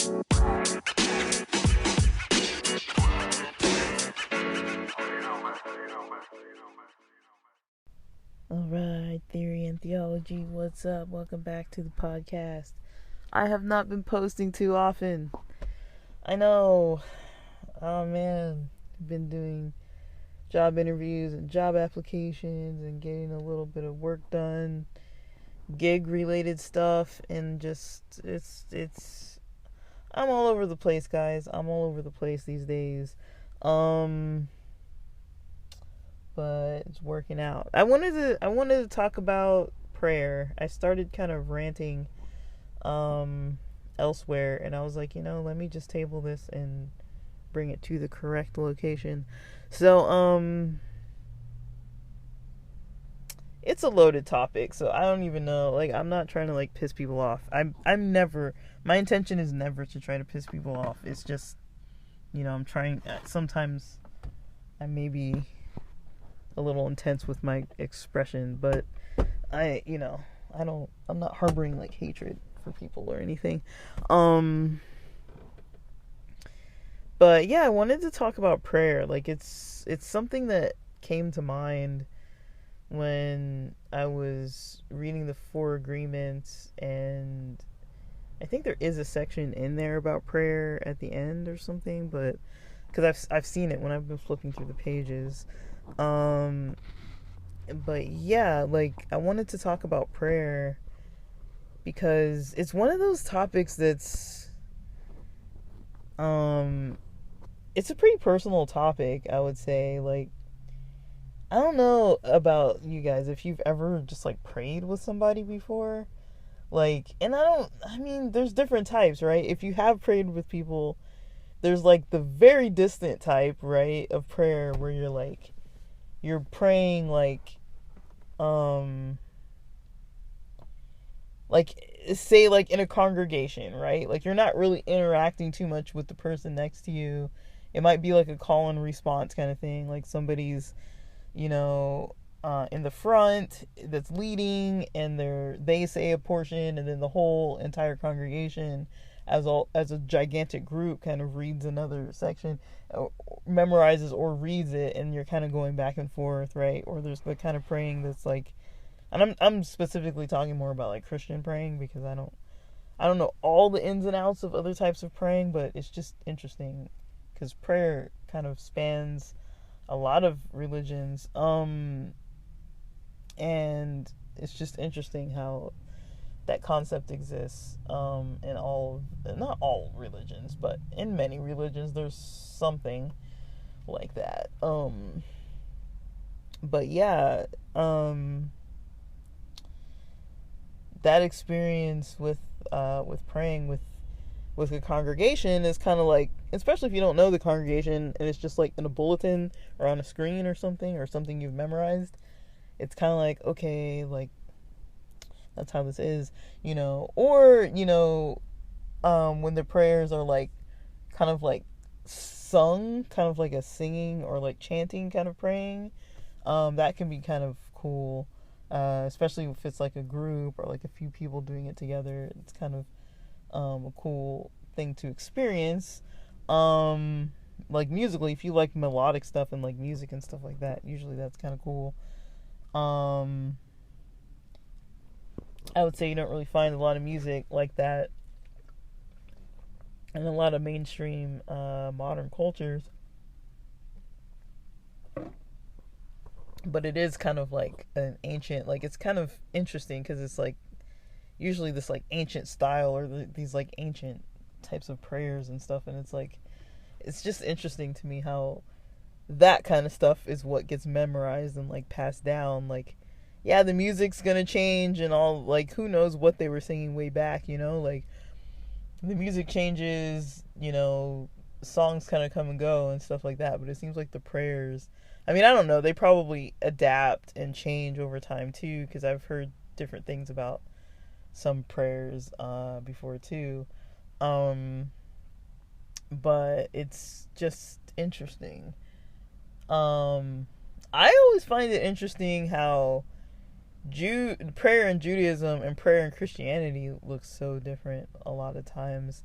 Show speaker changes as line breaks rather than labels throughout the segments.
Alright, Theory and Theology, what's up? Welcome back to the podcast. I have not been posting too often. I know. Oh man, I've been doing job interviews and job applications and getting a little bit of work done, gig related stuff, and just it's I'm all over the place, guys. I'm all over the place these days. But it's working out. I wanted to talk about prayer. I started kind of ranting elsewhere, and I was like, let me just table this and bring it to the correct location. So it's a loaded topic, so I don't even know. Like, I'm not trying to piss people off. I'm never. My intention is never to try to piss people off. It's just, I'm trying. Sometimes I may be a little intense with my expression, but I'm not harboring hatred for people or anything. But yeah, I wanted to talk about prayer. It's something that came to mind when I was reading the Four Agreements, and I think there is a section in there about prayer at the end or something, but because I've seen it when I've been flipping through the pages. But yeah, I wanted to talk about prayer because it's one of those topics that's it's a pretty personal topic, I would say. I don't know about you guys if you've ever just prayed with somebody before. There's different types, right? If you have prayed with people, there's the very distant type, right, of prayer where you're praying say in a congregation, right? You're not really interacting too much with the person next to you. It might be a call and response kind of thing. Somebody's, in the front that's leading, and they say a portion, and then the whole entire congregation as a gigantic group kind of reads another section, memorizes or reads it, and you're kind of going back and forth, right? Or there's the kind of praying that's and I'm specifically talking more about Christian praying, because I don't know all the ins and outs of other types of praying, but it's just interesting because prayer kind of spans a lot of religions, and it's just interesting how that concept exists in not all religions, but in many religions there's something like that. But yeah, that experience with praying with a congregation is kind of especially if you don't know the congregation and it's just in a bulletin or on a screen or something you've memorized, it's kind of okay, that's how this is, or when the prayers are kind of sung, kind of a singing or chanting kind of praying, that can be kind of cool, especially if it's a group or a few people doing it together. It's kind of a cool thing to experience. Musically, if you like melodic stuff and music and stuff like that, usually that's kind of cool. I would say you don't really find a lot of music like that in a lot of mainstream modern cultures. But it is kind of an ancient, it's kind of interesting because it's usually this ancient style or these ancient types of prayers and stuff, and it's just interesting to me how that kind of stuff is what gets memorized and passed down. Yeah, the music's gonna change and all, who knows what they were singing way back, the music changes, songs kind of come and go and stuff like that, but it seems the prayers, I don't know, they probably adapt and change over time too, because I've heard different things about some prayers before too, but it's just interesting. I always find it interesting how prayer in Judaism and prayer in Christianity looks so different a lot of times.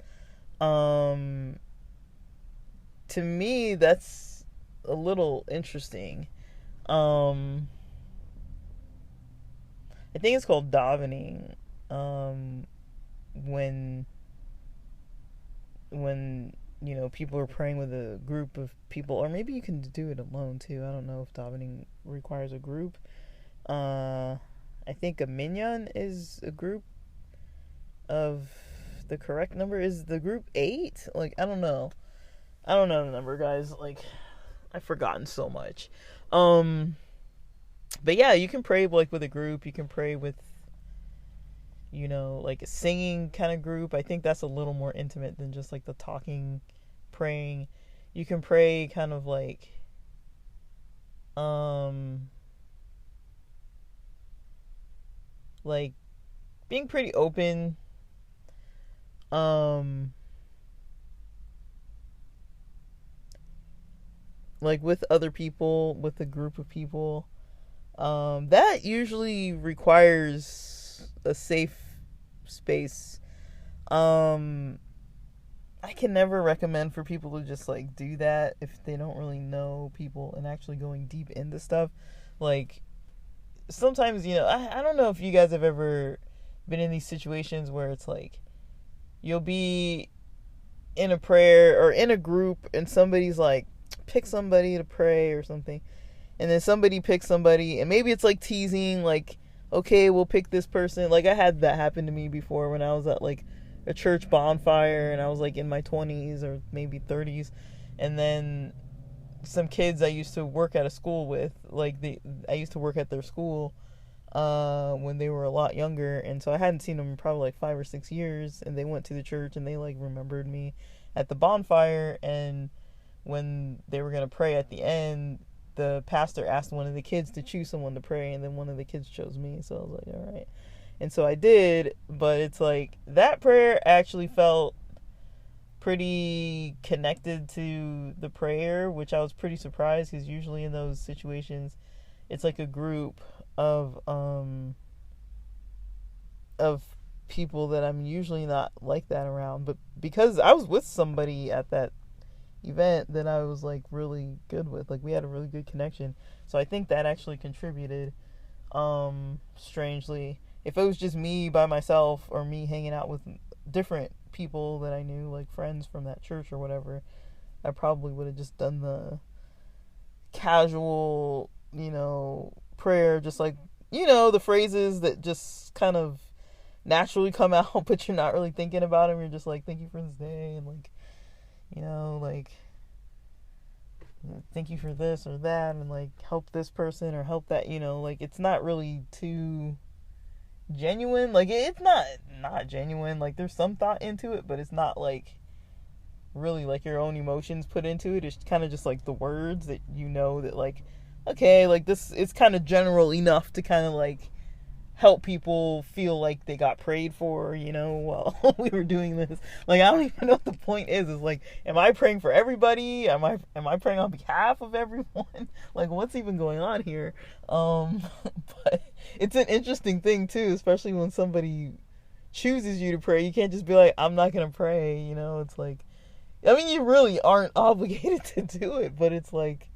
To me, that's a little interesting. Um, I think it's called davening. When when people are praying with a group of people, or maybe you can do it alone too. I don't know if davening requires a group. I think a minyan is a group of the correct number. Is the group 8? Like, I don't know. I don't know the number, guys. Like, I've forgotten so much. But yeah, you can pray like with a group. You can pray with like a singing kind of group. I think that's a little more intimate than just like the talking, praying. You can pray kind of like being pretty open. Like with other people, with a group of people. That usually requires a safe space. I can never recommend for people to just like do that if they don't really know people and actually going deep into stuff. Like, sometimes, I don't know if you guys have ever been in these situations where it's like you'll be in a prayer or in a group and somebody's like, pick somebody to pray or something, and then somebody picks somebody, and maybe it's like teasing, like, okay, we'll pick this person. Like, I had that happen to me before when I was at like a church bonfire and I was like in my 20s or maybe 30s, and then some kids I used to work at a school with, like, I used to work at their school when they were a lot younger, and so I hadn't seen them in probably like 5 or 6 years, and they went to the church and they like remembered me at the bonfire, and when they were going to pray at the end, the pastor asked one of the kids to choose someone to pray, and then one of the kids chose me. So I was like, all right. And so I did, but it's like that prayer actually felt pretty connected to the prayer, which I was pretty surprised, because usually in those situations it's like a group of people that I'm usually not like that around, but because I was with somebody at that event that I was like really good with, like we had a really good connection, so I think that actually contributed. Strangely, if it was just me by myself or me hanging out with different people that I knew, like friends from that church or whatever, I probably would have just done the casual, prayer, just like, the phrases that just kind of naturally come out, but you're not really thinking about them. You're just like, thank you for this day, and like, like, thank you for this or that, and like, help this person or help that, like, it's not really too genuine. Like, it's not genuine. Like, there's some thought into it, but it's not like really like your own emotions put into it. It's kind of just like the words that that, like, okay, like, this is kind of general enough to kind of like help people feel like they got prayed for, while we were doing this. Like, I don't even know what the point is. It's like, am I praying for everybody? Am I praying on behalf of everyone? Like, what's even going on here? But it's an interesting thing too, especially when somebody chooses you to pray. You can't just be like, I'm not gonna pray. It's like, I mean, you really aren't obligated to do it, but it's like,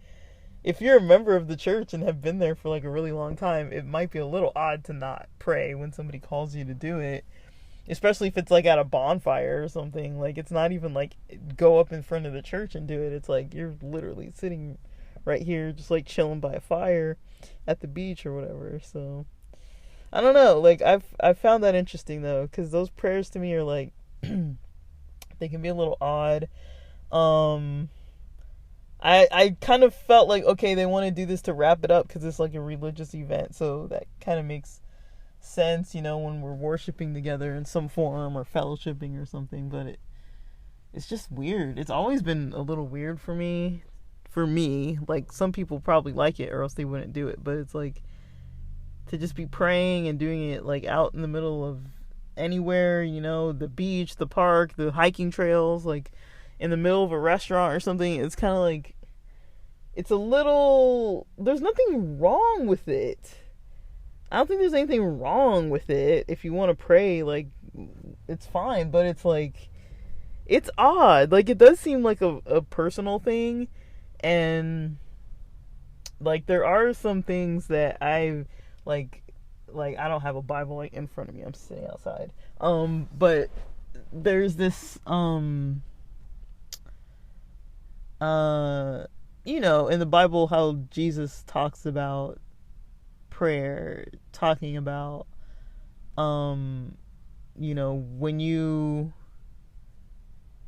if you're a member of the church and have been there for like a really long time, it might be a little odd to not pray when somebody calls you to do it, especially if it's like at a bonfire or something. Like, it's not even like go up in front of the church and do it. It's like you're literally sitting right here just like chilling by a fire at the beach or whatever. So I don't know, like, I've found that interesting though, because those prayers to me are like they can be a little odd. I kind of felt like, okay, they want to do this to wrap it up because it's like a religious event, so that kind of makes sense, when we're worshiping together in some form or fellowshipping or something. But it's just weird. It's always been a little weird for me. Like, some people probably like it or else they wouldn't do it, but it's like, to just be praying and doing it like out in the middle of anywhere, the beach, the park, the hiking trails, like in the middle of a restaurant or something, it's kind of like, it's a little, there's nothing wrong with it. I don't think there's anything wrong with it. If you want to pray, like, it's fine, but it's like, it's odd. Like, it does seem like a personal thing, and like there are some things that I like like I don't have a Bible like in front of me. I'm sitting outside. But there's this uh in the Bible how Jesus talks about prayer, talking about um when you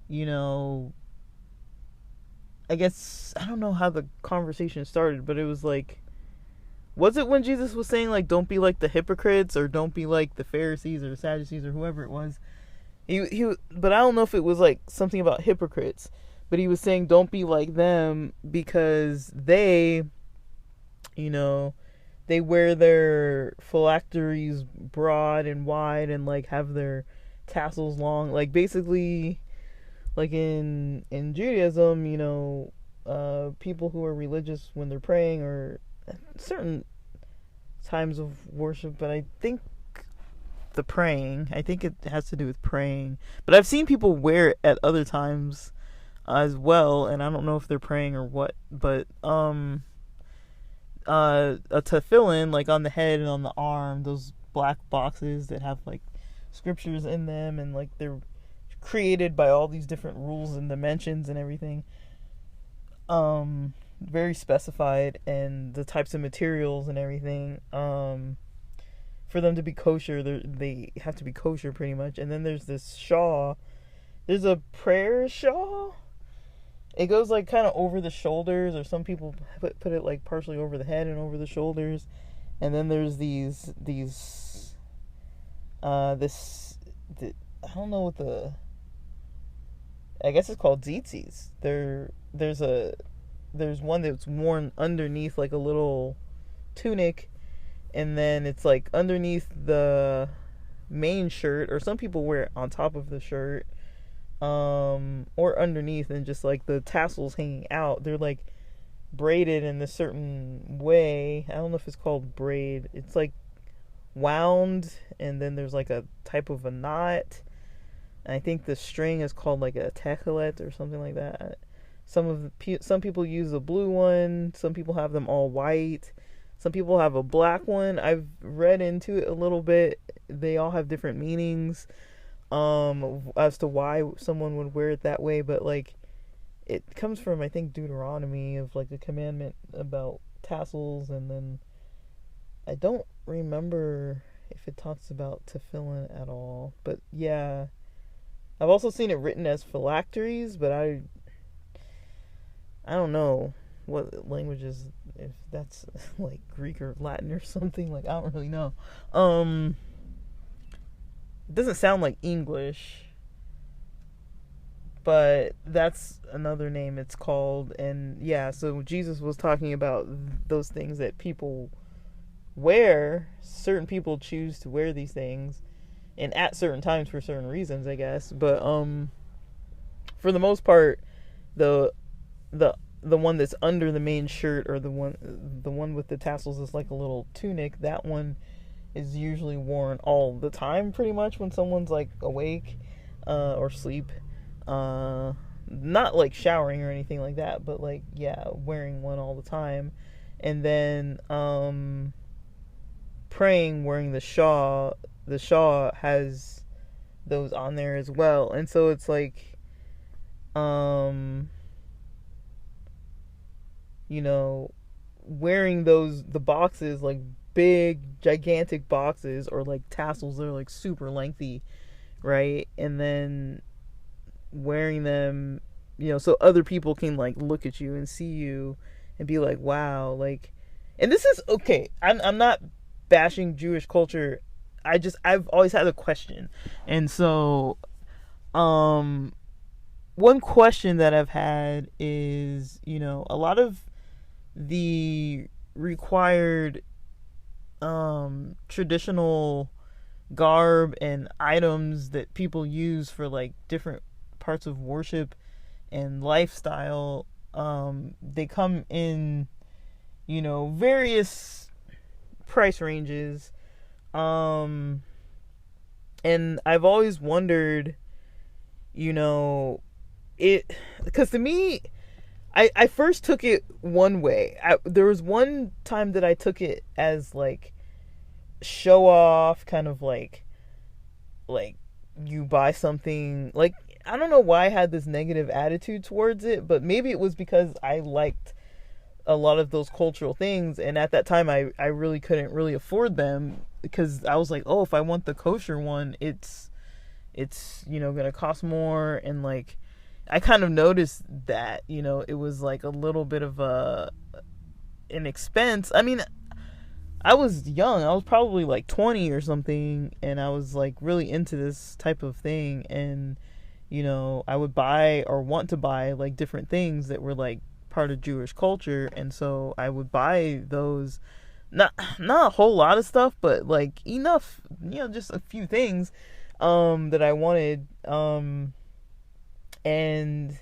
know I guess I don't know how the conversation started, but it was like, was it when Jesus was saying like don't be like the hypocrites or don't be like the Pharisees or the Sadducees or whoever it was? But I don't know if it was like something about hypocrites, but he was saying don't be like them because you know, they wear their phylacteries broad and wide and like have their tassels long, like basically like in Judaism, people who are religious when they're praying or certain times of worship, but I think it has to do with praying. But I've seen people wear it at other times as well, and I don't know if they're praying or what. But a tefillin, like on the head and on the arm, those black boxes that have like scriptures in them, and like they're created by all these different rules and dimensions and everything. Very specified, and the types of materials and everything. For them to be kosher, they have to be kosher pretty much. And then there's this shawl. There's a prayer shawl. It goes like kind of over the shoulders, or some people put it like partially over the head and over the shoulders. And then there's this I don't know what I guess it's called tzitzis. There's one that's worn underneath like a little tunic, and then it's like underneath the main shirt, or some people wear it on top of the shirt, or underneath, and just like the tassels hanging out. They're like braided in a certain way. I don't know if it's called braid. It's like wound, and then there's like a type of a knot. I think the string is called like a techelet or something like that. Some people use a blue one. Some people have them all white. Some people have a black one. I've read into it a little bit. They all have different meanings as to why someone would wear it that way, but like it comes from, I think, Deuteronomy, of like a commandment about tassels, and then I don't remember if it talks about tefillin at all. But yeah, I've also seen it written as phylacteries, but I don't know what languages, if that's like Greek or Latin or something. Like, I don't really know. It doesn't sound like English, but that's another name it's called. And yeah, so Jesus was talking about those things that people wear. Certain people choose to wear these things, and at certain times for certain reasons, I guess. But for the most part, the one that's under the main shirt, or the one with the tassels is like a little tunic. That one is usually worn all the time, pretty much, when someone's like awake or sleep. Not like showering or anything like that, but like, yeah, wearing one all the time. And then praying, wearing the shawl. The shawl has those on there as well. And so it's like wearing the boxes, like big gigantic boxes, or like tassels that are like super lengthy, right? And then wearing them, so other people can like look at you and see you and be like, wow. Like, and this is okay, I'm not bashing Jewish culture. I've always had a question. And so one question that I've had is, a lot of the required traditional garb and items that people use for like different parts of worship and lifestyle, they come in various price ranges, and I've always wondered, you know, it, because to me, I first took it one way. There was one time that I took it as like show off, kind of like you buy something, like, I don't know why I had this negative attitude towards it, but maybe it was because I liked a lot of those cultural things, and at that time I really couldn't really afford them, because I was like, oh, if I want the kosher one, it's gonna cost more. And like, I kind of noticed that, it was like a little bit of an expense. I mean, I was young. I was probably like 20 or something, and I was like really into this type of thing. And I would buy or want to buy like different things that were like part of Jewish culture, and so I would buy those. Not a whole lot of stuff, but like enough, just a few things that I wanted. And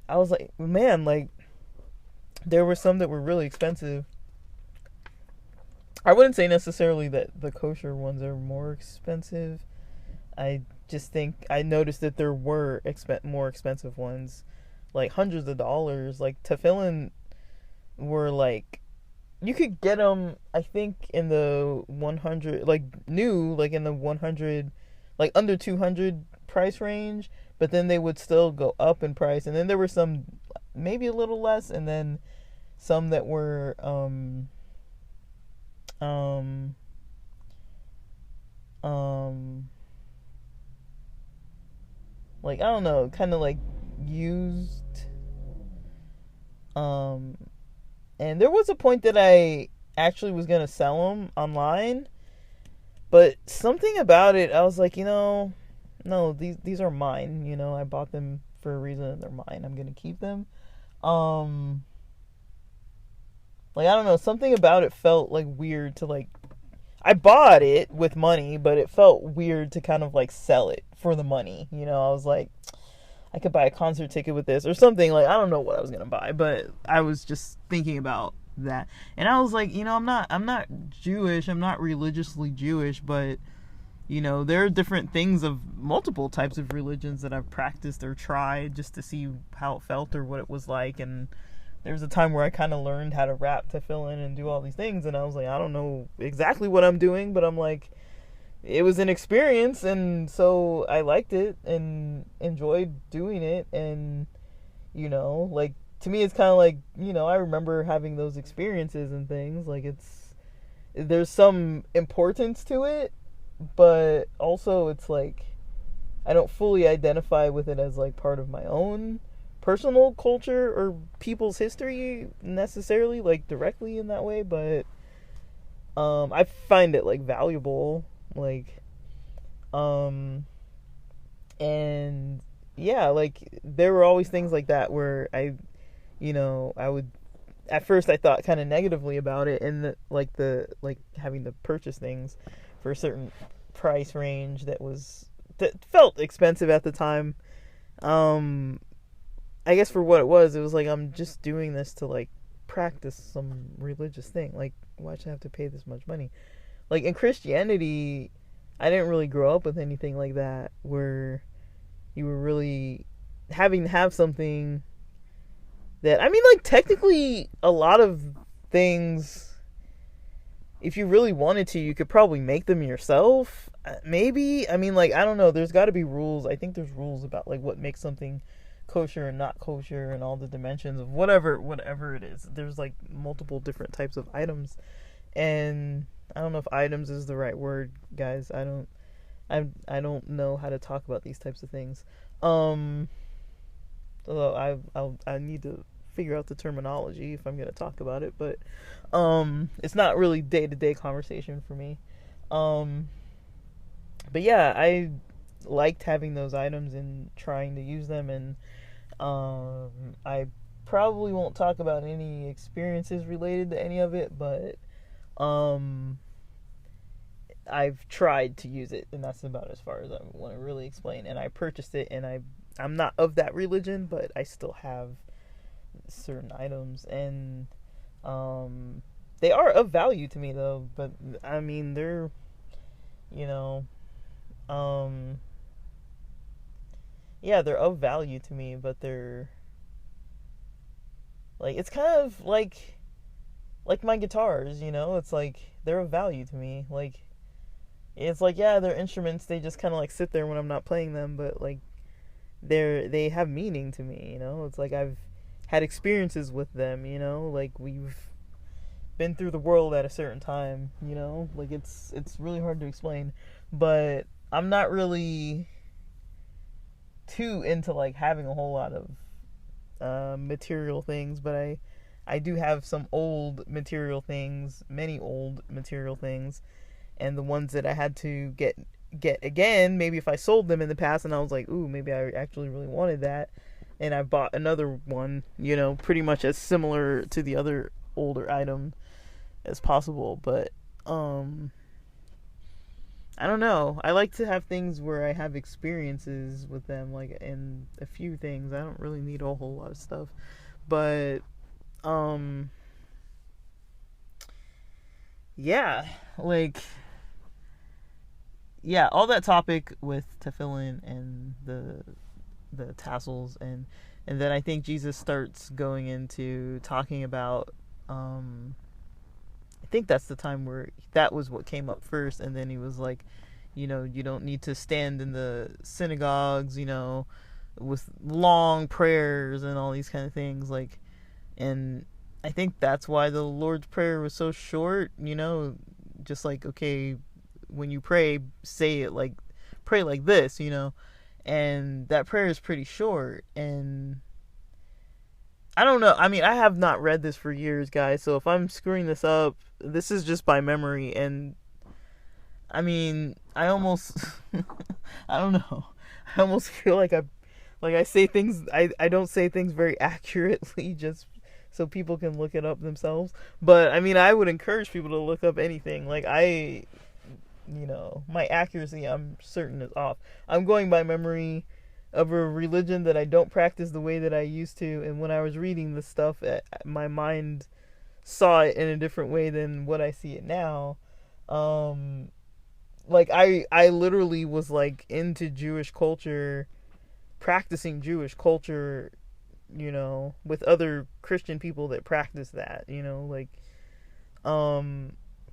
I was like, man, like there were some that were really expensive. I wouldn't say necessarily that the kosher ones are more expensive. I just think I noticed that there were more expensive ones, like hundreds of dollars. Like tefillin were like, you could get them, I think, in the 100, like new, like in the 100, like under 200 price range, but then they would still go up in price. And then there were some maybe a little less, and then some that were um like, I don't know, kind of like used. And there was a point that I actually was gonna sell them online, but something about it, I was like, no, these are mine. I bought them for a reason, and they're mine. I'm gonna keep them. Like, I don't know, something about it felt like weird to like. I bought it with money, but it felt weird to kind of like sell it for the money. I was like, I could buy a concert ticket with this or something. Like, I don't know what I was gonna buy, but I was just thinking about that, and I was like, I'm not Jewish. I'm not religiously Jewish, but there are different things of multiple types of religions that I've practiced or tried just to see how it felt or what it was like. And there was a time where I kind of learned how to rap tefillin and do all these things, and I was like, I don't know exactly what I'm doing, but I'm like, it was an experience, and so I liked it and enjoyed doing it. And like, to me, it's kind of like, I remember having those experiences and things. Like, there's some importance to it, but also it's like I don't fully identify with it as like part of my own personal culture or people's history necessarily, like directly in that way. But I find it like valuable, like and yeah, like there were always things like that where I would, at first I thought kind of negatively about it, and like having to purchase things for a certain price range that felt expensive at the time. I guess for what it was like, I'm just doing this to like practice some religious thing. Like, why should I have to pay this much money? Like, in Christianity, I didn't really grow up with anything like that where you were really having to have something that, I mean, like, technically a lot of things, if you really wanted to, you could probably make them yourself. Maybe. I mean, like, I don't know. There's got to be rules. I think there's rules about like what makes something kosher and not kosher, and all the dimensions of whatever it is. There's like multiple different types of items, and I don't know if items is the right word, guys. I don't know how to talk about these types of things. Although I need to figure out the terminology if I'm going to talk about it, but it's not really day-to-day conversation for me. But yeah, I liked having those items and trying to use them, and I probably won't talk about any experiences related to any of it, but I've tried to use it, and that's about as far as I want to really explain. And I purchased it, and I'm not of that religion, but I still have certain items, and they are of value to me though. But I mean, they're, yeah, they're of value to me, but they're like, it's kind of like my guitars, you know? It's like they're of value to me. Like, it's like, yeah, they're instruments. They just kind of like sit there when I'm not playing them, but like they have meaning to me, you know? It's like I've had experiences with them, you know? Like we've been through the world at a certain time, you know? Like it's really hard to explain, but I'm not really too into like having a whole lot of material things, but I do have some old material things, many old material things, and the ones that I had to get again, maybe if I sold them in the past and I was like, ooh, maybe I actually really wanted that, and I bought another one, you know, pretty much as similar to the other older item as possible. But I don't know. I like to have things where I have experiences with them, like in a few things. I don't really need a whole lot of stuff, but um, yeah, like yeah, all that topic with tefillin and the tassels, and then I think Jesus starts going into talking about I think that's the time where that was what came up first, and then he was like, you know, you don't need to stand in the synagogues, you know, with long prayers and all these kind of things, like, and I think that's why the Lord's Prayer was so short, you know, just like, okay, when you pray, say it like, pray like this, you know, and that prayer is pretty short, and I don't know. I mean, I have not read this for years, guys. So if I'm screwing this up, this is just by memory. And I mean, I almost, I don't know. I almost feel like I say things. I don't say things very accurately, just so people can look it up themselves. But I mean, I would encourage people to look up anything. Like you know, my accuracy, I'm certain is off. I'm going by memory of a religion that I don't practice the way that I used to, and when I was reading this stuff, my mind saw it in a different way than what I see it now. Um, like I literally was like into Jewish culture, practicing Jewish culture, you know, with other Christian people that practice that, you know, like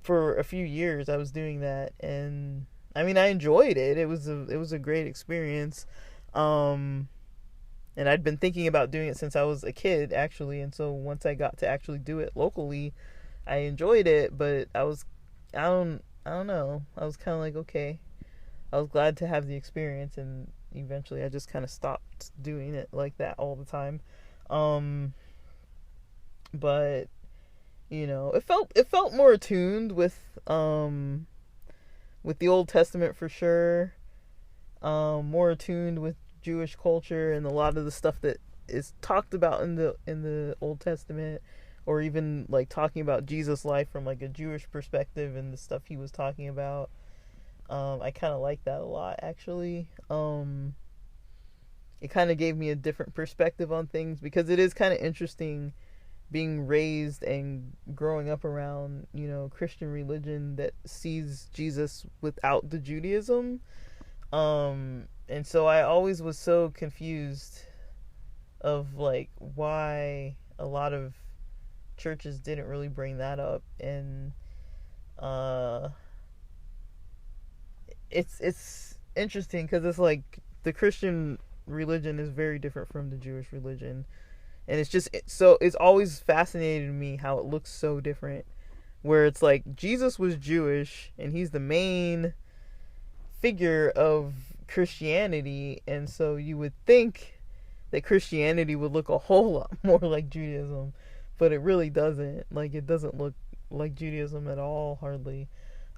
for a few years I was doing that, and I mean I enjoyed it. It was a great experience. Um, and I'd been thinking about doing it since I was a kid, actually. And so once I got to actually do it locally, I enjoyed it. But I don't know. I was kind of like, okay. I was glad to have the experience, and eventually I just kind of stopped doing it like that all the time. Um, but you know, it felt more attuned with the Old Testament for sure. More attuned with Jewish culture and a lot of the stuff that is talked about in the Old Testament, or even like talking about Jesus' life from like a Jewish perspective and the stuff he was talking about. I kind of like that a lot, actually. It kind of gave me a different perspective on things, because it is kind of interesting being raised and growing up around, you know, Christian religion that sees Jesus without the Judaism. And so I always was so confused of like why a lot of churches didn't really bring that up, and uh it's interesting because it's like the Christian religion is very different from the Jewish religion, and it's always fascinated me how it looks so different, where it's like Jesus was Jewish and he's the main figure of Christianity, and so you would think that Christianity would look a whole lot more like Judaism, but it really doesn't. Like, it doesn't look like Judaism at all, hardly.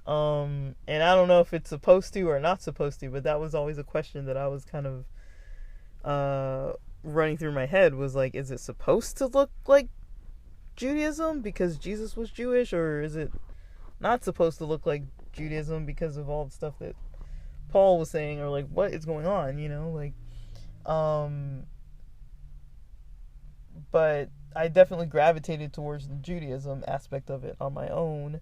And I don't know if it's supposed to or not supposed to, but that was always a question that I was kind of running through my head, was like, is it supposed to look like Judaism because Jesus was Jewish, or is it not supposed to look like Judaism because of all the stuff that Paul was saying, or like what is going on, you know, like but I definitely gravitated towards the Judaism aspect of it on my own.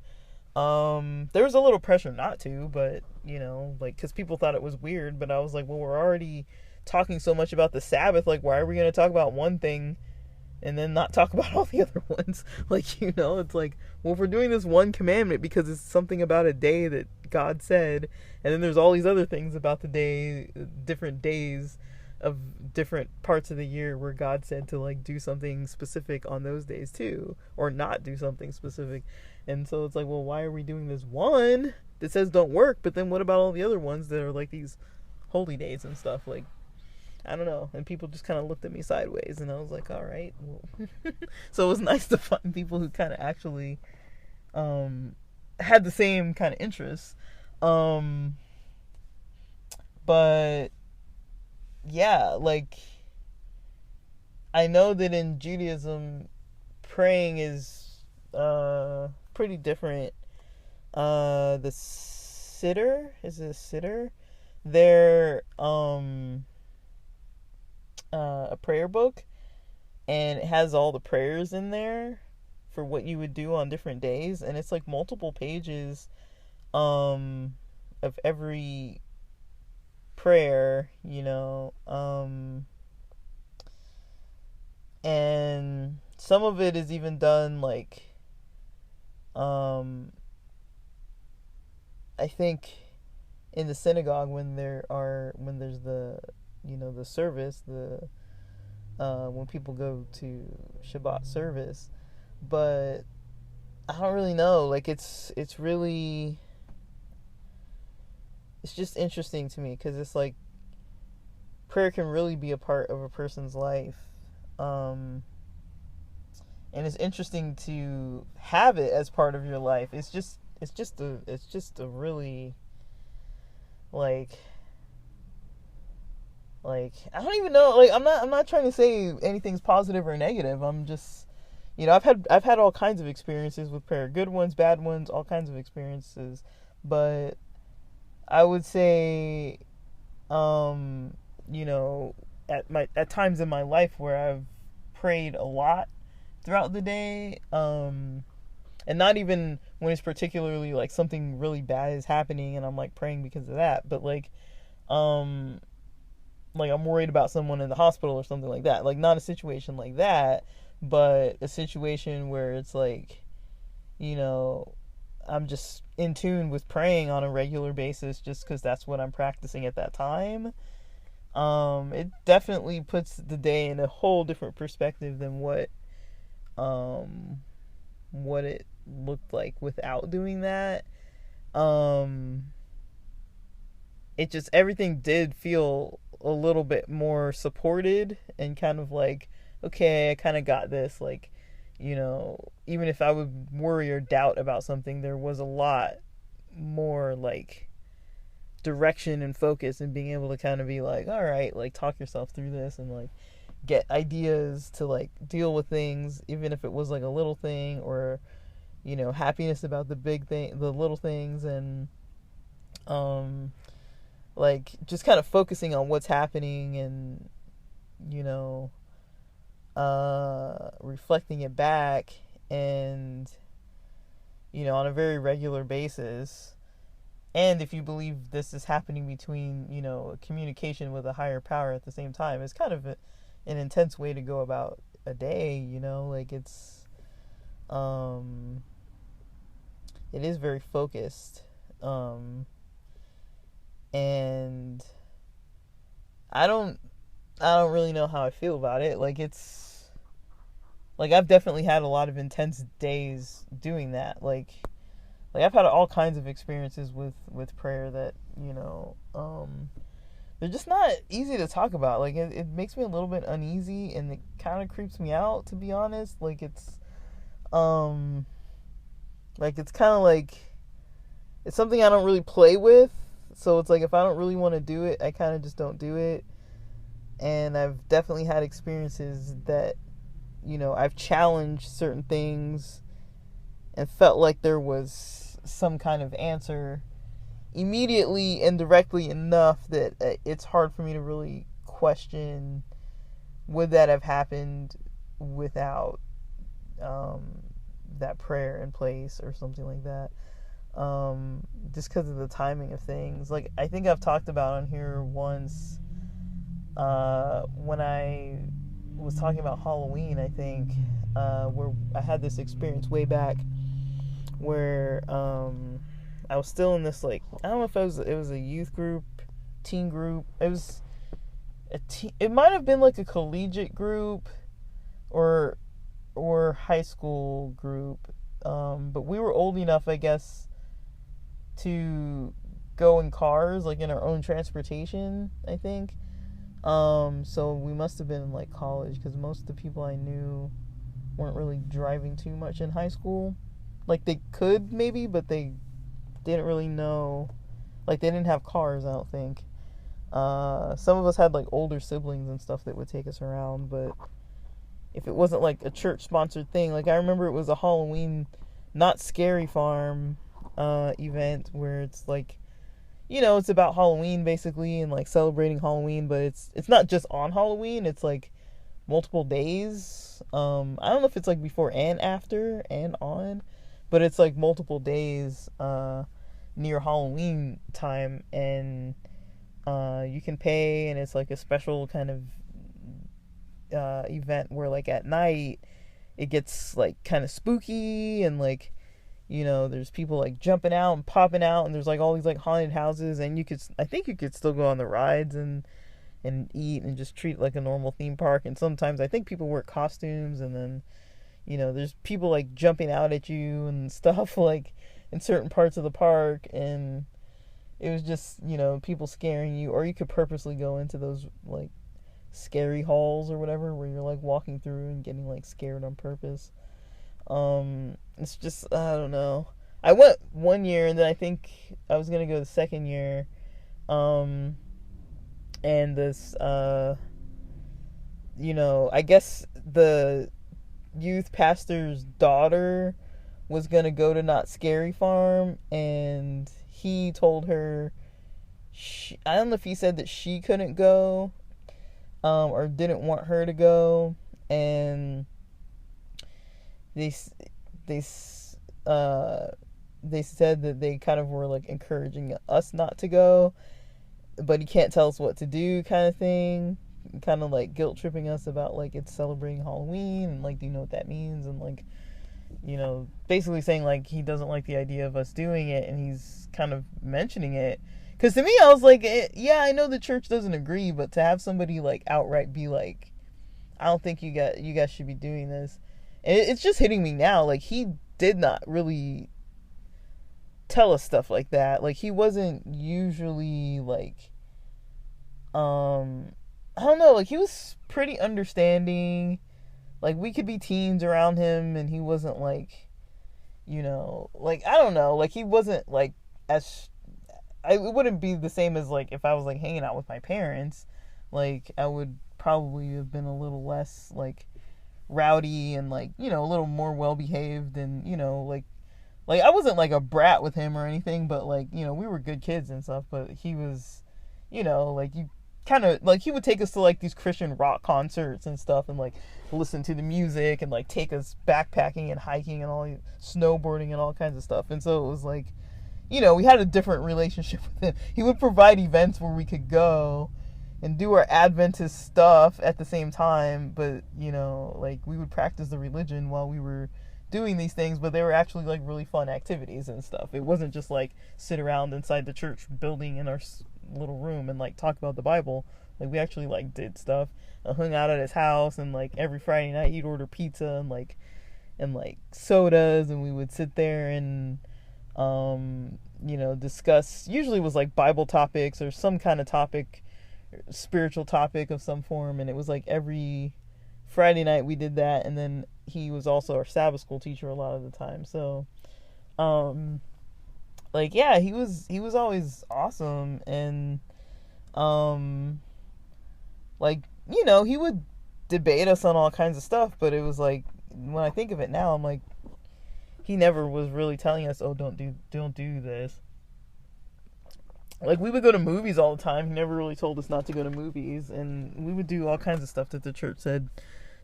There was a little pressure not to, but you know, like, because people thought it was weird, but I was like, well, we're already talking so much about the Sabbath. Like, why are we going to talk about one thing and then not talk about all the other ones? Like, it's like, well, if we're doing this one commandment because it's something about a day that God said, and then there's all these other things about the day, different days of different parts of the year where God said to, like, do something specific on those days too, or not do something specific. And so it's like, well, why are we doing this one that says don't work, but then what about all the other ones that are like these holy days and stuff? Like, I don't know. And people just kind of looked at me sideways, and I was like, all right, well. So it was nice to find people who kind of actually had the same kind of interests. But yeah, like, I know that in Judaism, praying is pretty different. The Siddur, is it a Siddur? They're a prayer book, and it has all the prayers in there for what you would do on different days, and it's like multiple pages of every prayer, and some of it is even done like I think in the synagogue when there's the the service, when people go to Shabbat service. But I don't really know, like, it's really, it's just interesting to me, because it's like prayer can really be a part of a person's life, and it's interesting to have it as part of your life. It's just a really, like I don't even know, like, I'm not trying to say anything's positive or negative. I'm just, I've had all kinds of experiences with prayer, good ones, bad ones, all kinds of experiences. But I would say, at times in my life where I've prayed a lot throughout the day, and not even when it's particularly like something really bad is happening and I'm like praying because of that, but like I'm worried about someone in the hospital or something like that. Like, not a situation like that, but a situation where it's like, I'm just in tune with praying on a regular basis just because that's what I'm practicing at that time. It definitely puts the day in a whole different perspective than what it looked like without doing that. It just, everything did feel a little bit more supported and kind of like, okay, I kind of got this. Like, even if I would worry or doubt about something, there was a lot more like direction and focus, and being able to kind of be like, all right, like, talk yourself through this and like get ideas to like deal with things, even if it was like a little thing, or happiness about the big thing, the little things, and like just kind of focusing on what's happening and reflecting it back, and on a very regular basis. And if you believe this is happening between communication with a higher power at the same time, it's kind of an intense way to go about a day. Like, it's it is very focused, and I don't really know how I feel about it. Like, it's like I've definitely had a lot of intense days doing that. Like I've had all kinds of experiences with prayer that they're just not easy to talk about. Like, it makes me a little bit uneasy, and it kind of creeps me out, to be honest. Like, it's kind of like, it's something I don't really play with. So it's like, if I don't really want to do it, I kind of just don't do it. And I've definitely had experiences that, I've challenged certain things and felt like there was some kind of answer immediately and directly enough that it's hard for me to really question, would that have happened without that prayer in place or something like that. Just because of the timing of things. Like, I think I've talked about on here once when I was talking about Halloween, I think, where I had this experience way back where I was still in this, like, I don't know if it was a youth group, teen group. It was it might have been like a collegiate group or high school group. But we were old enough, I guess, to go in cars, like in our own transportation, I think. So we must have been in like college, because most of the people I knew weren't really driving too much in high school. Like, they could maybe, but they didn't really know. Like, they didn't have cars, I don't think. Some of us had like older siblings and stuff that would take us around, but if it wasn't like a church sponsored thing, like I remember it was a Halloween Not Scary Farm event where it's like, it's about Halloween basically, and like celebrating Halloween, but it's not just on Halloween, it's like multiple days. I don't know if it's like before and after and on, but it's like multiple days near Halloween time, and you can pay, and it's like a special kind of event where like at night it gets like kind of spooky, and like, there's people like jumping out and popping out, and there's like all these like haunted houses, and I think you could still go on the rides and eat and just treat it like a normal theme park. And sometimes I think people wear costumes, and then there's people like jumping out at you and stuff like in certain parts of the park, and it was just people scaring you, or you could purposely go into those like scary halls or whatever where you're like walking through and getting like scared on purpose. It's just, I don't know. I went one year, and then I think I was gonna go the second year. And this, I guess the youth pastor's daughter was gonna go to Not Scary Farm, and he told her, I don't know if he said that she couldn't go, or didn't want her to go, and they said that they kind of were like encouraging us not to go, but he can't tell us what to do, kind of thing, kind of like guilt tripping us about like it's celebrating Halloween, and like, do you know what that means, and like, basically saying like he doesn't like the idea of us doing it, and he's kind of mentioning it. Because to me, I was like, yeah, I know the church doesn't agree, but to have somebody like outright be like, I don't think you guys should be doing this. And it's just hitting me now. Like, he did not really tell us stuff like that. Like, he wasn't usually like, I don't know, like he was pretty understanding. Like, we could be teens around him, and he wasn't like, like, I don't know, like he wasn't like it wouldn't be the same as like if I was like hanging out with my parents. Like, I would probably have been a little less like rowdy and like, a little more well behaved, and like I wasn't like a brat with him or anything, but like, we were good kids and stuff. But he was, like, you kind of like, he would take us to like these Christian rock concerts and stuff, and like listen to the music, and like take us backpacking and hiking and all snowboarding and all kinds of stuff. And so it was like, we had a different relationship with him. He would provide events where we could go and do our Adventist stuff at the same time, but like we would practice the religion while we were doing these things, but they were actually like really fun activities and stuff. It wasn't just like sit around inside the church building in our little room and like talk about the Bible. Like, we actually like did stuff. I hung out at his house, and like every Friday night he'd order pizza and like sodas, and we would sit there and discuss. Usually it was like Bible topics or some kind of topic, spiritual topic of some form, and it was like every Friday night we did that. And then he was also our Sabbath school teacher a lot of the time. So like, yeah, he was always awesome. And like, he would debate us on all kinds of stuff, but it was like, when I think of it now, I'm like, he never was really telling us, oh, don't do this. Like, we would go to movies all the time. He never really told us not to go to movies, and we would do all kinds of stuff that the church said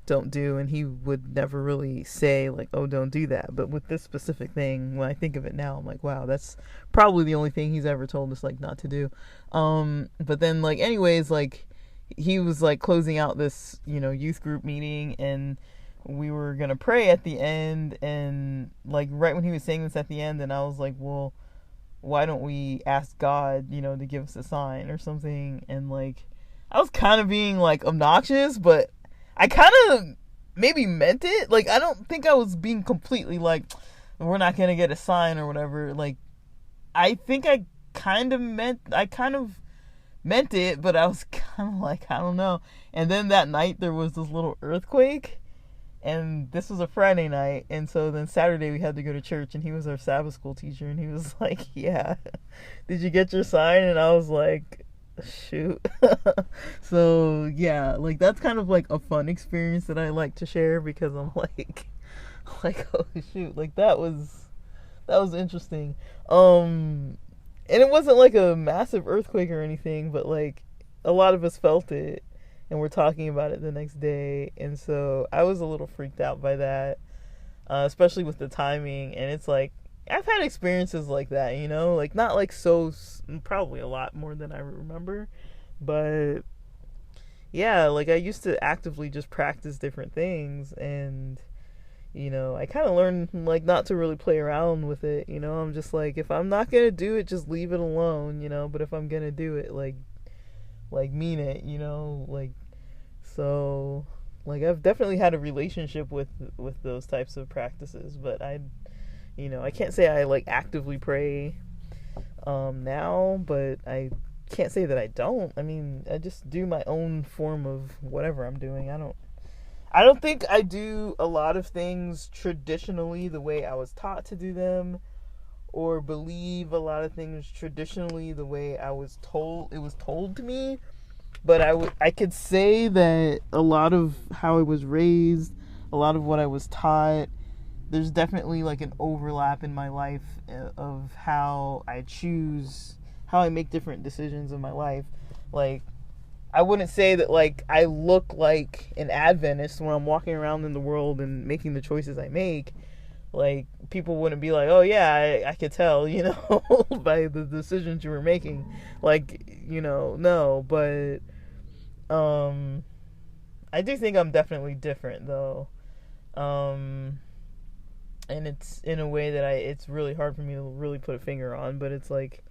don't do, and he would never really say like, oh, don't do that. But with this specific thing, when I think of it now, I'm like, wow, that's probably the only thing he's ever told us like not to do. But then, like, anyways, like, he was like closing out this, youth group meeting, and we were gonna pray at the end, and like right when he was saying this at the end, and I was like, well, why don't we ask God, to give us a sign or something? And like, I was kind of being like obnoxious, but I kind of maybe meant it. Like, I don't think I was being completely like, we're not gonna get a sign or whatever. Like, I think I kind of meant it, but I was kind of like, I don't know. And then that night there was this little earthquake, and this was a Friday night, and so then Saturday we had to go to church, and he was our Sabbath school teacher, and he was like, yeah, did you get your sign? And I was like, shoot. So yeah, like that's kind of like a fun experience that I like to share, because I'm like oh shoot, like that was interesting. And it wasn't like a massive earthquake or anything, but like a lot of us felt it, and we're talking about it the next day. And so I was a little freaked out by that, especially with the timing. And it's like, I've had experiences like that, like not like probably a lot more than I remember, but yeah, like I used to actively just practice different things, and I kind of learned like not to really play around with it. I'm just like, if I'm not gonna do it, just leave it alone. But if I'm gonna do it, like mean it. Like, so like I've definitely had a relationship with those types of practices, but I can't say I like actively pray now, but I can't say that I don't. I mean, I just do my own form of whatever I'm doing. I don't think I do a lot of things traditionally the way I was taught to do them, or believe a lot of things traditionally the way it was told to me. But I could say that a lot of how I was raised, a lot of what I was taught, there's definitely like an overlap in my life of how I make different decisions in my life. Like, I wouldn't say that like I look like an Adventist when I'm walking around in the world and making the choices I make. Like, people wouldn't be like, oh yeah, I could tell, by the decisions you were making. Like, no, but I do think I'm definitely different though. And it's in a way that it's really hard for me to really put a finger on, but it's like,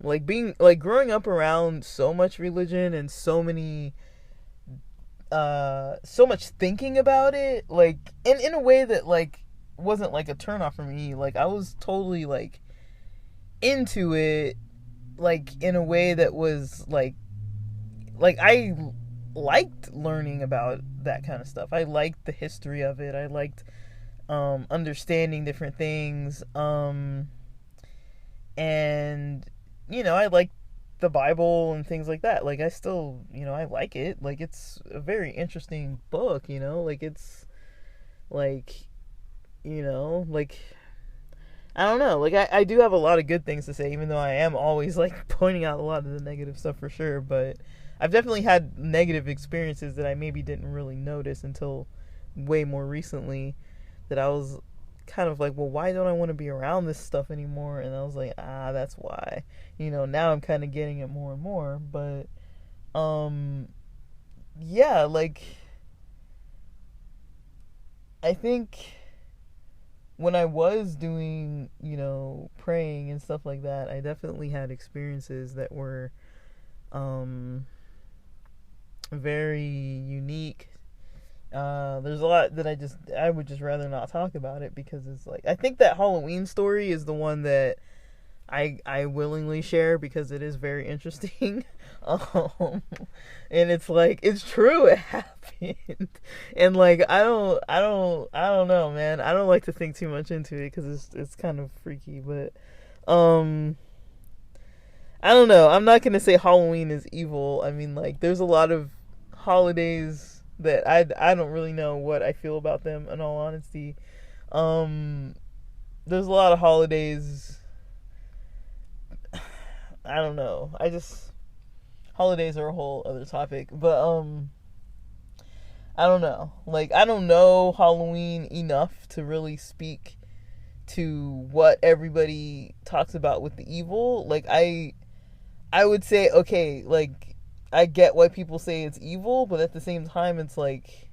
like being like growing up around so much religion and so much thinking about it, like in a way that like wasn't like a turnoff for me. Like, I was totally like into it, like in a way that was like I liked learning about that kind of stuff. I liked the history of it. I liked understanding different things, and I like the Bible and things like that. Like, I still, I like it. Like, it's a very interesting book, like it's like, like, I don't know. Like, I do have a lot of good things to say, even though I am always like pointing out a lot of the negative stuff for sure. But I've definitely had negative experiences that I maybe didn't really notice until way more recently, that I was kind of like, well, why don't I want to be around this stuff anymore? And I was like, that's why. Now I'm kind of getting it more and more. But yeah, like, I think when I was doing, praying and stuff like that, I definitely had experiences that were very unique. There's a lot that I would just rather not talk about it, because it's like, I think that Halloween story is the one that I willingly share, because it is very interesting. And it's like, it's true, it happened. And like, I don't know, man. I don't like to think too much into it, because it's kind of freaky. But I don't know. I'm not gonna say Halloween is evil. I mean, like, there's a lot of holidays that I don't really know what I feel about them, in all honesty. There's a lot of holidays, I don't know. Holidays are a whole other topic, but I don't know. Like, I don't know Halloween enough to really speak to what everybody talks about with the evil. Like, I would say, okay, like, I get why people say it's evil, but at the same time, it's like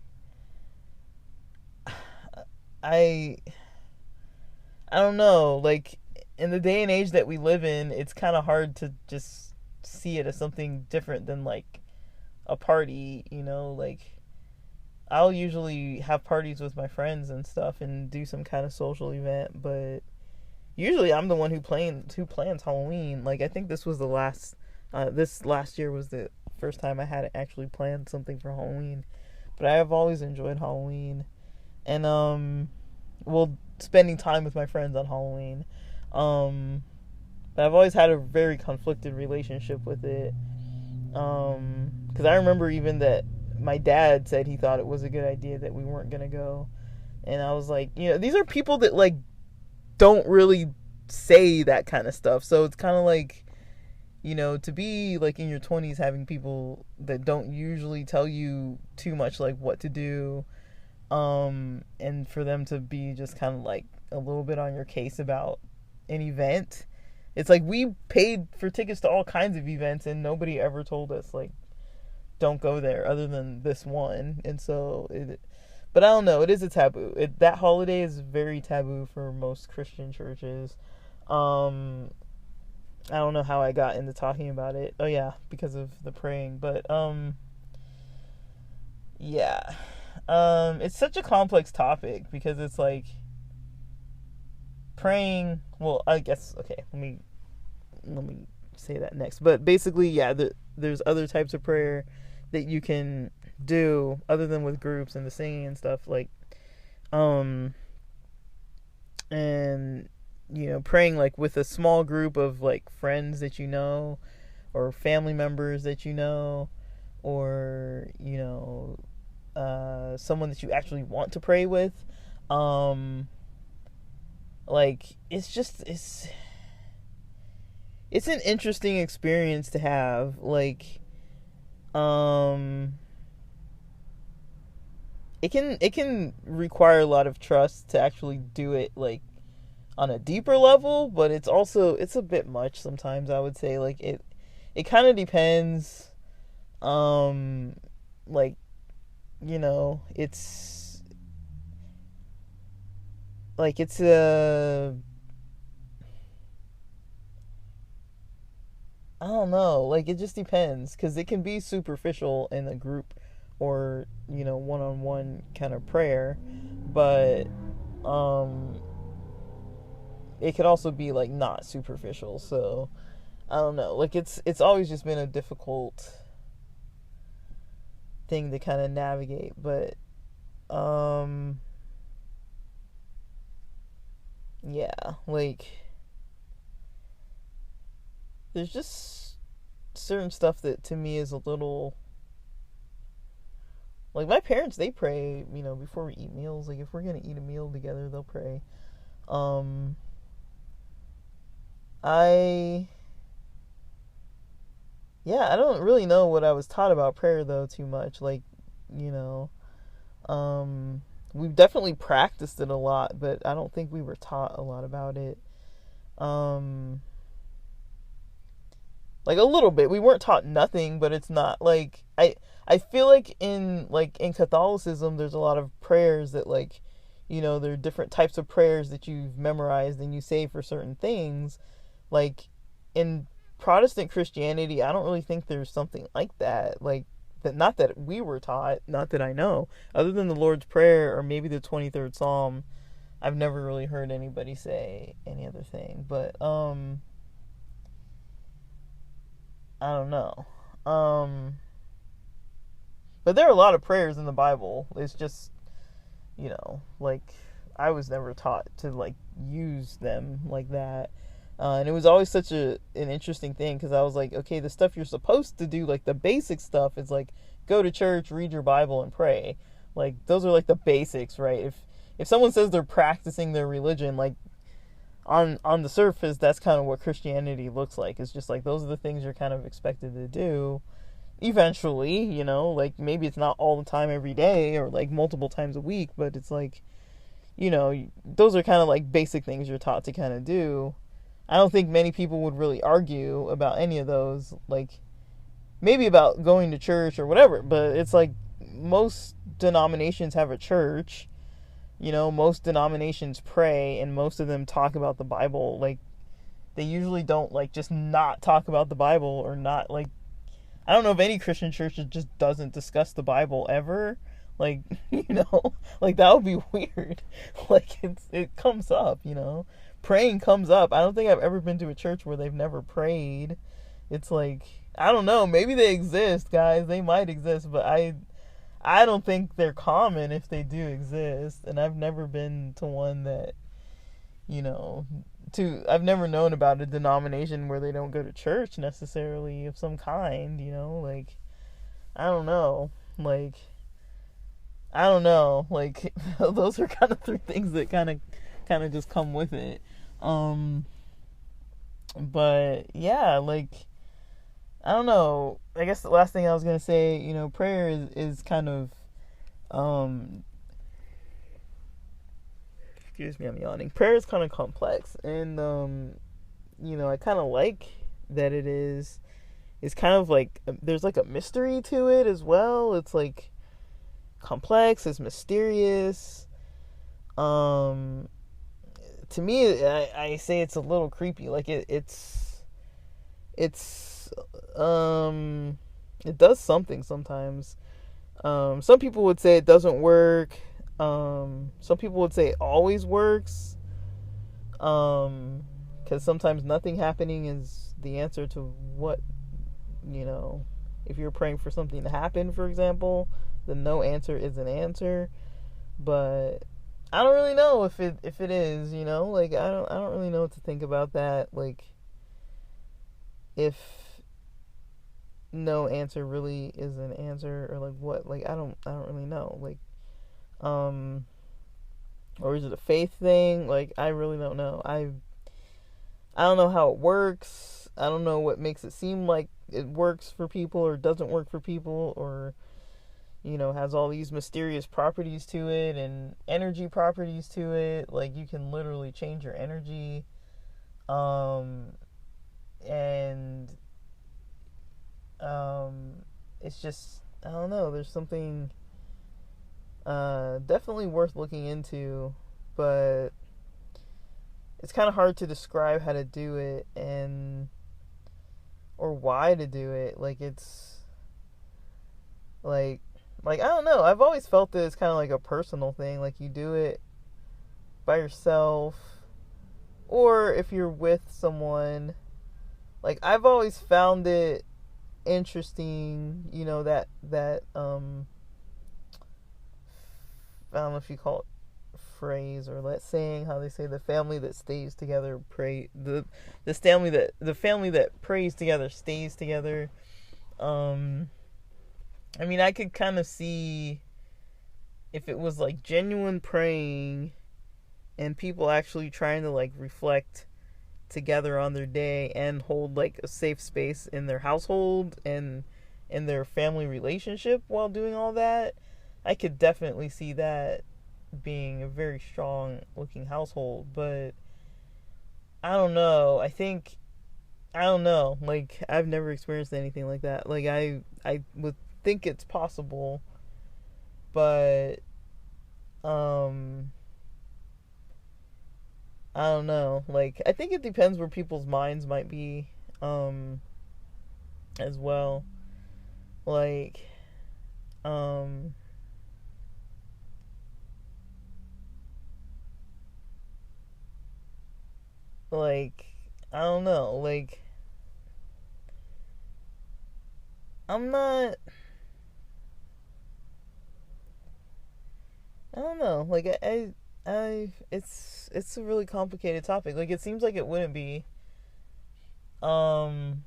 I I don't know. Like in the day and age that we live in, it's kind of hard to just see it as something different than like a party. Like I'll usually have parties with my friends and stuff and do some kind of social event, but usually I'm the one who plans Halloween. Like I think this last year was the first time I had actually planned something for Halloween. But I have always enjoyed Halloween, and well, spending time with my friends on Halloween. But I've always had a very conflicted relationship with it. Because I remember even that my dad said he thought it was a good idea that we weren't gonna go, and I was like, these are people that like don't really say that kind of stuff. So it's kind of like, to be like in your 20s having people that don't usually tell you too much like what to do, and for them to be just kind of like a little bit on your case about an event. It's like we paid for tickets to all kinds of events and nobody ever told us like don't go there other than this one. And so but I don't know, it is a taboo. That holiday is very taboo for most Christian churches. I don't know how I got into talking about it. Oh yeah, because of the praying. But yeah. It's such a complex topic because it's like praying. Well, I guess okay. Let me say that next. But basically, yeah, there's other types of prayer that you can do other than with groups and the singing and stuff. Like, and praying like with a small group of like friends that or family members that or someone that you actually want to pray with. Like it's an interesting experience to have. Like it can require a lot of trust to actually do it like on a deeper level, but it's a bit much sometimes, I would say. Like it kind of depends. Like it's like it's a I don't know, like it just depends because it can be superficial in a group or one-on-one kind of prayer, but it could also be like not superficial. So I don't know, like it's always just been a difficult thing to kind of navigate. But yeah, like there's just certain stuff that to me is a little like my parents, they pray, before we eat meals. Like if we're gonna eat a meal together, they'll pray. I Yeah, I don't really know what I was taught about prayer though too much. Like, you know, we've definitely practiced it a lot, but I don't think we were taught a lot about it. Um, like a little bit. We weren't taught nothing, but it's not like I feel like in Catholicism there's a lot of prayers that like, there are different types of prayers that you've memorized and you say for certain things. Like in Protestant Christianity, I don't really think there's something like that. Like that, not that we were taught, not that I know. Other than the Lord's Prayer or maybe the 23rd Psalm, I've never really heard anybody say any other thing. But I don't know. But there are a lot of prayers in the Bible. It's just, like I was never taught to like use them like that. And it was always such an interesting thing because I was like, okay, the stuff you're supposed to do, like the basic stuff, is like go to church, read your Bible, and pray. Like those are like the basics, right? If someone says they're practicing their religion, like on the surface, that's kind of what Christianity looks like. It's just like those are the things you're kind of expected to do. Eventually, like maybe it's not all the time every day or like multiple times a week, but it's like, those are kind of like basic things you're taught to kind of do. I don't think many people would really argue about any of those. Like, maybe about going to church or whatever, but it's like most denominations have a church. You know, most denominations pray, and most of them talk about the Bible. Like, they usually don't, like, just not talk about the Bible, or not, like, I don't know if any Christian church that just doesn't discuss the Bible ever. Like, you know, like, that would be weird. Like, it comes up, you know. Praying comes up. I don't think I've ever been to a church where they've never prayed. It's like, I don't know, maybe they exist, guys. They might exist, but I don't think they're common if they do exist. And I've never been to one that, you know, I've never known about a denomination where they don't go to church necessarily of some kind, you know, like, I don't know, like, those are kind of three things that kind of just come with it. But yeah, like, I don't know, I guess the last thing I was gonna say, you know, prayer is kind of, excuse me, I'm yawning. Prayer is kind of complex, and you know, I kind of like that it is. It's kind of like there's like a mystery to it as well. It's like complex. It's mysterious. To me, I say it's a little creepy. Like it's it does something sometimes. Some people would say it doesn't work. Some people would say it always works. Because sometimes nothing happening is the answer to what, you know, if you're praying for something to happen, for example, then no answer is an answer. But I don't really know if it is, you know, like, I don't really know what to think about that. Like, if no answer really is an answer, or like what, like, I don't really know, like, or is it a faith thing? Like, I really don't know. I don't know how it works. I don't know what makes it seem like it works for people or doesn't work for people, or, you know, has all these mysterious properties to it and energy properties to it. Like, you can literally change your energy. And it's just, I don't know, there's something definitely worth looking into, but it's kind of hard to describe how to do it, and or why to do it. Like, it's like I don't know, I've always felt that it's kind of like a personal thing. Like, you do it by yourself, or if you're with someone. Like, I've always found it interesting, you know, that I don't know if you call it phrase or that saying, how they say the family that stays together the family that prays together stays together. I mean, I could kind of see if it was like genuine praying and people actually trying to like reflect together on their day and hold like a safe space in their household and in their family relationship while doing all that. I could definitely see that being a very strong looking household. But I don't know, I don't know, like, I've never experienced anything like that. Like, I would think it's possible, but I don't know. Like, I think it depends where people's minds might be, as well. Like, um, like, I don't know. Like, I'm not. I don't know. Like, it's a really complicated topic. Like, it seems like it wouldn't be. Um,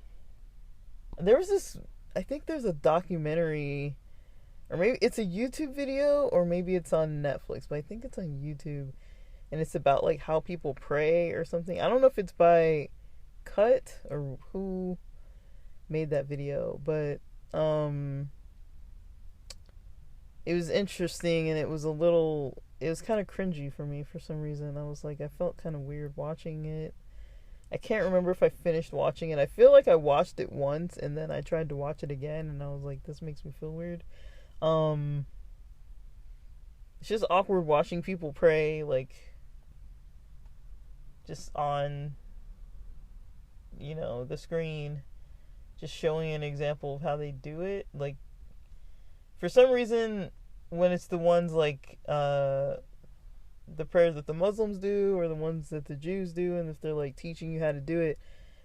there was this. I think there's a documentary, or maybe it's a YouTube video, or maybe it's on Netflix. But I think it's on YouTube, and it's about like how people pray or something. I don't know if it's by Cut or who made that video, but it was interesting, and it was kind of cringy for me for some reason. I was like, I felt kind of weird watching it. I can't remember if I finished watching it. I feel like I watched it once and then I tried to watch it again and I was like, this makes me feel weird. It's just awkward watching people pray, like, just on, the screen, just showing an example of how they do it. Like, for some reason, when it's the ones like the prayers that the Muslims do or the ones that the Jews do, and if they're like teaching you how to do it,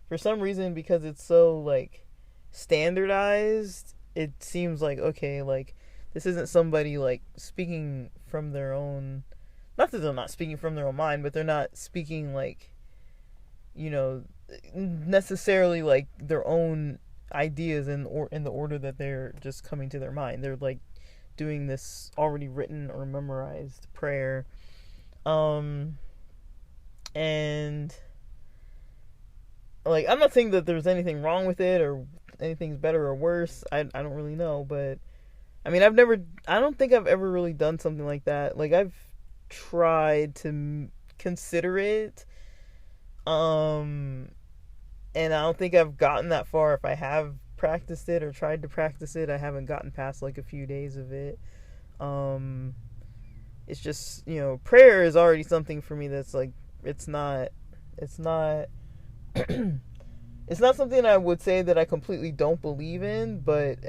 for some reason, because it's so like standardized, it seems like, okay, like, this isn't somebody like speaking from their own, not that they're not speaking from their own mind, but they're not speaking like, necessarily like their own ideas in the order that they're just coming to their mind. They're like doing this already written or memorized prayer. And like, I'm not saying that there's anything wrong with it or anything's better or worse. I don't really know, but I mean, I don't think I've ever really done something like that. Like, I've tried to consider it, and I don't think I've gotten that far. If I have practiced it or tried to practice it, I haven't gotten past like a few days of it. It's just, prayer is already something for me that's like, it's not it's not something I would say that I completely don't believe in, but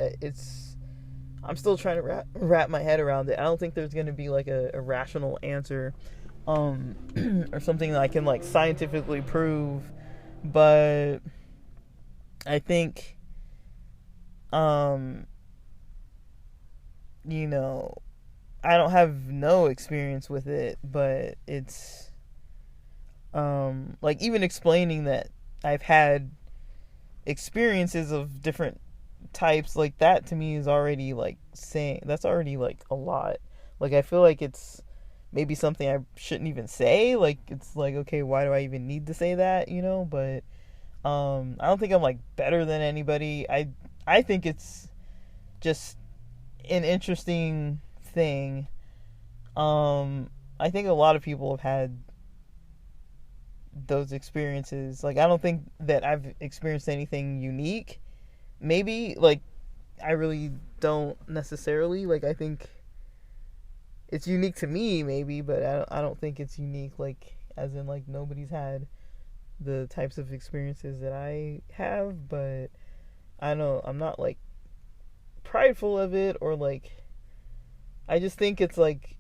I'm still trying to wrap my head around it. I don't think there's going to be like a rational answer, or something that I can like scientifically prove, but I think, I don't have no experience with it, but it's, like, even explaining that I've had experiences of different types like that, to me, is already like saying, that's already like a lot. Like, I feel like it's maybe something I shouldn't even say. Like, it's like, okay, why do I even need to say that, but I don't think I'm like better than anybody. I think it's just an interesting thing. I think a lot of people have had those experiences. Like, I don't think that I've experienced anything unique. Maybe, like, I really don't necessarily. Like, I think it's unique to me, maybe, but I don't think it's unique, like, as in, like, nobody's had the types of experiences that I have. But I know I'm not, like, prideful of it, or, like, I just think it's, like,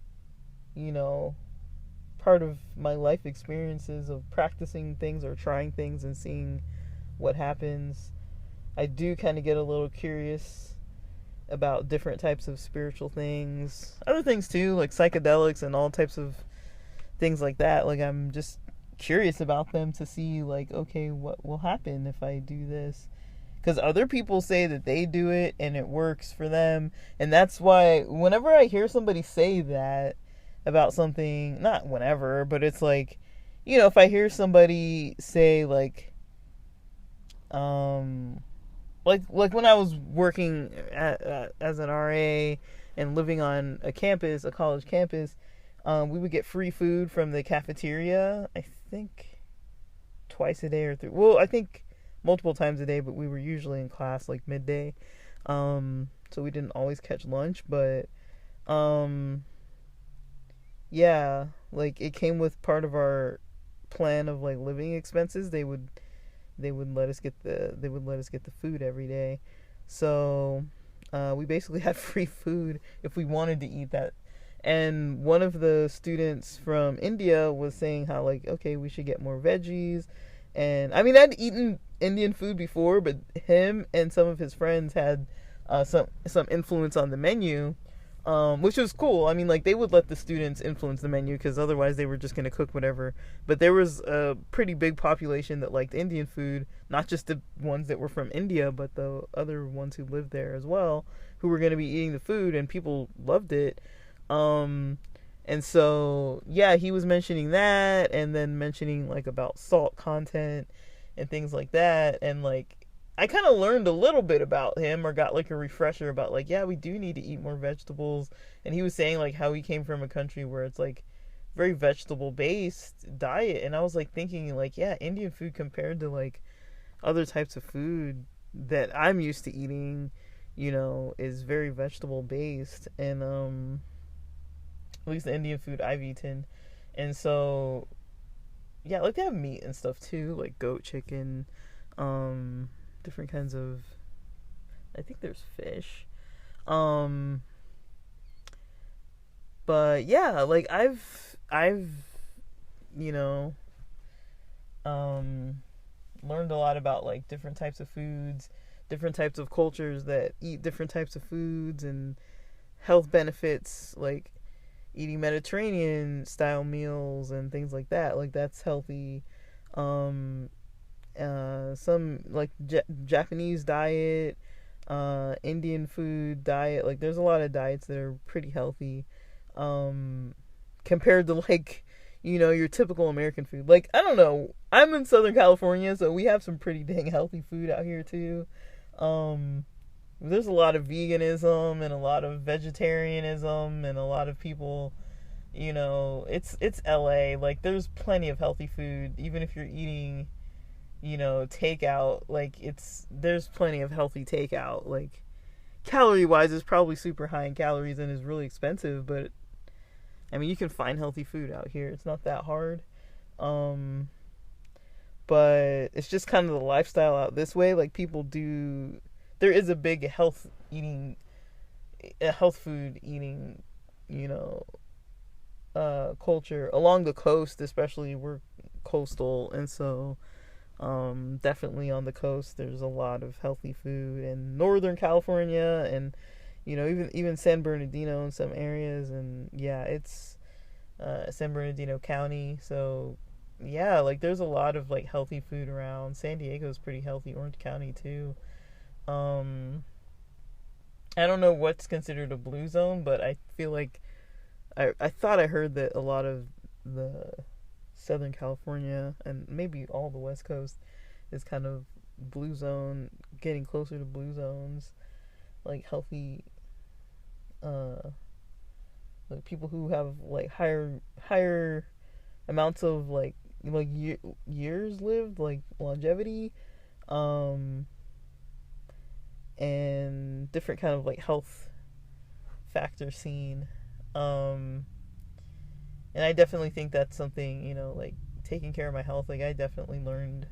part of my life experiences of practicing things or trying things and seeing what happens. I do kind of get a little curious about different types of spiritual things. Other things too, like psychedelics and all types of things like that. Like, I'm just curious about them to see, like, okay, what will happen if I do this? Because other people say that they do it and it works for them. And that's why whenever I hear somebody say that about something, not whenever, but it's like, if I hear somebody say, like, like when I was working as an RA and living on a college campus, we would get free food from the cafeteria, I think twice a day or I think multiple times a day, but we were usually in class like midday, so we didn't always catch lunch, but yeah, like, it came with part of our plan of like living expenses. They would let us get the food every day. So we basically had free food if we wanted to eat that. And one of the students from India was saying how, like, okay, we should get more veggies. And I mean, I'd eaten Indian food before, but him and some of his friends had some influence on the menu, which was cool. I mean, like, they would let the students influence the menu because otherwise they were just going to cook whatever. But there was a pretty big population that liked Indian food, not just the ones that were from India, but the other ones who lived there as well, who were going to be eating the food, and people loved it. And so, yeah, he was mentioning that, and then mentioning, like, about salt content and things like that. And, like, I kind of learned a little bit about him, or got like a refresher about, like, yeah, we do need to eat more vegetables. And he was saying, like, how he came from a country where it's like very vegetable based diet, and I was like thinking like, yeah, Indian food compared to like other types of food that I'm used to eating, is very vegetable based, and at least the Indian food I've eaten. And so yeah, like they have meat and stuff too, like goat, chicken, different kinds of, I think there's fish. Um but yeah, like I've you know, um learned a lot about like different types of foods, different types of cultures that eat different types of foods, and health benefits, like eating Mediterranean style meals and things like that. Like that's healthy. Um, some like Japanese diet, Indian food diet. Like there's a lot of diets that are pretty healthy, um, compared to like your typical American food. Like I don't know. I'm in Southern California, so we have some pretty dang healthy food out here too. Um, there's a lot of veganism and a lot of vegetarianism and a lot of people, it's LA. Like there's plenty of healthy food even if you're eating, takeout. Like there's plenty of healthy takeout. Like calorie wise it's probably super high in calories and is really expensive, but I mean you can find healthy food out here. It's not that hard. But it's just kind of the lifestyle out this way. Like people do, there is a big health food eating, culture along the coast, especially. We're coastal, and so definitely on the coast there's a lot of healthy food, in Northern California, and even San Bernardino in some areas, and yeah, it's San Bernardino County. So yeah, like there's a lot of like healthy food around. San Diego's pretty healthy, Orange County too. I don't know what's considered a blue zone, but I feel like I thought I heard that a lot of the Southern California and maybe all the West Coast is kind of blue zone, getting closer to blue zones, like healthy, like people who have like higher amounts of like years lived, like longevity, and different kind of like health factors seen. And I definitely think that's something, like taking care of my health. Like I definitely learned,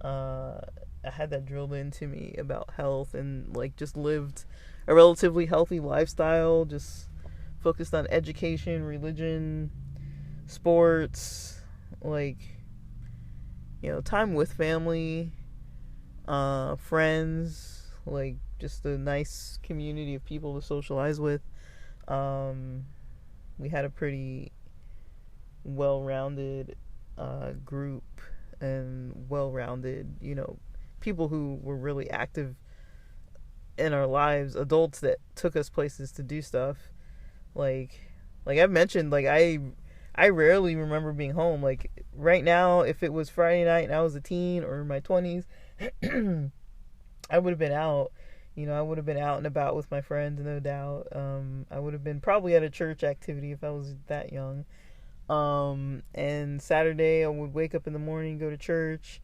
I had that drilled into me about health, and like just lived a relatively healthy lifestyle, just focused on education, religion, sports, like, time with family, friends, like just a nice community of people to socialize with. We had a pretty well-rounded group, and well-rounded, people who were really active in our lives, adults that took us places to do stuff. Like I've mentioned, like I rarely remember being home. Like right now, if it was Friday night and I was a teen or in my 20s, I would have been out. I would have been out and about with my friends, no doubt. I would have been probably at a church activity if I was that young. And Saturday I would wake up in the morning, go to church,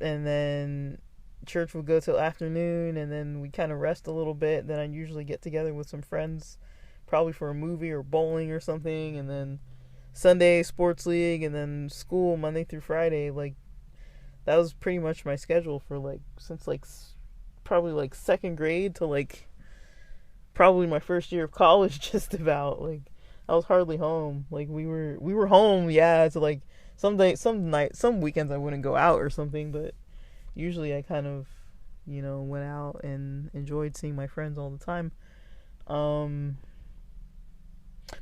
and then church would go till afternoon, and then we kind of rest a little bit. Then I'd usually get together with some friends, probably for a movie or bowling or something, and then Sunday sports league, and then school Monday through Friday. Like that was pretty much my schedule for like since like probably like second grade to like probably my first year of college. Just about, like I was hardly home. Like we were home, yeah, so like some weekends I wouldn't go out or something, but usually I kind of went out and enjoyed seeing my friends all the time.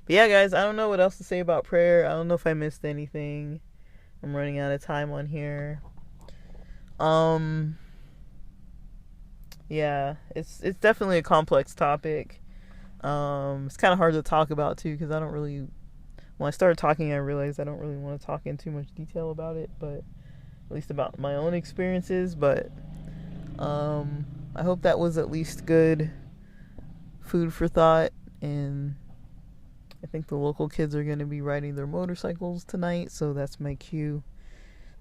But yeah, guys, I don't know what else to say about prayer. I don't know if I missed anything. I'm running out of time on here. Yeah, it's definitely a complex topic. It's kind of hard to talk about too, because I don't really, when I started talking, I realized I don't really want to talk in too much detail about it, but at least about my own experiences. But I hope that was at least good food for thought, and I think the local kids are going to be riding their motorcycles tonight, so that's my cue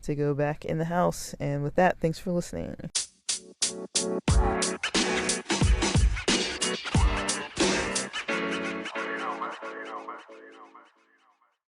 to go back in the house. And with that, thanks for listening.